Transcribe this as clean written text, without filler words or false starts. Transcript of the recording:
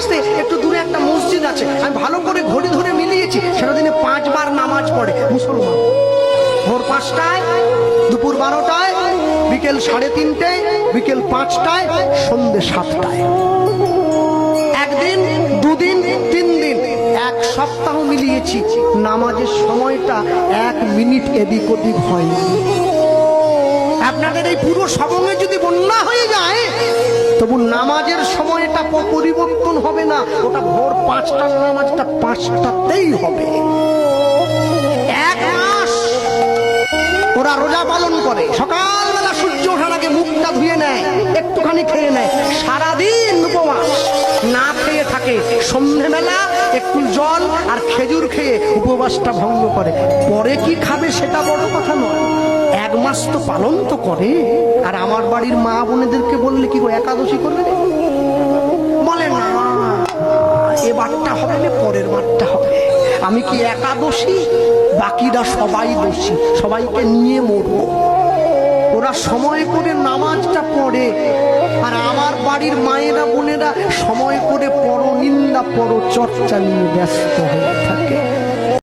আসতে একটু দূরে একটা মসজিদ আছে, আমি ভালো করে ঘড়ি ধরে মিলিয়েছি, সেটা দিনে 5 বার নামাজ পড়ে মুসলমান। ভোর 5টায়, দুপুর 12টায়, বিকেল 3:30টায়, বিকেল 5টায়, সন্ধ্যে 7টায়। একদিন, দুদিন, 3 দিন, 1 সপ্তাহ মিলিয়েছি, নামাজের সময়টা 1 মিনিট এদিক ওদিক হয়নি। আপনাদের এই পুরো সবঙ্গে যদি বন্যা হয়ে যায়, তবু নামাজের সময়টা পরিবর্তন হবে না। ওটা ভোর 5টার নামাজটা 5টাতেই হবে। 1 মাস ওরা রোজা পালন করে, সকালবেলা সূর্য ওঠার আগে মুখটা ধুয়ে নেয়, একটুখানি খেয়ে নেয়, সারাদিন উপবাস না খেয়ে থাকে, সন্ধ্যেবেলা একটু জল আর খেজুর খেয়ে উপবাসটা ভঙ্গ করে। পরে কি খাবে সেটা বড় কথা নয়, 1 মাস তো পালন তো করে। আর আমার বাড়ির মা বোনেদেরকে বললে কি একাদশী করবে, বলে না এবারটা হবে না, পরের বারটা হবে। আমি কি একাদশী, বাকিরা সবাই দোষী, সবাইকে নিয়ে মরবো। ওরা সময় করে নামাজটা পড়ে, আর আমার বাড়ির মায়েরা বোনেরা সময় করে পরনিন্দা পরচর্চা নিয়ে ব্যস্ত হয়ে থাকে।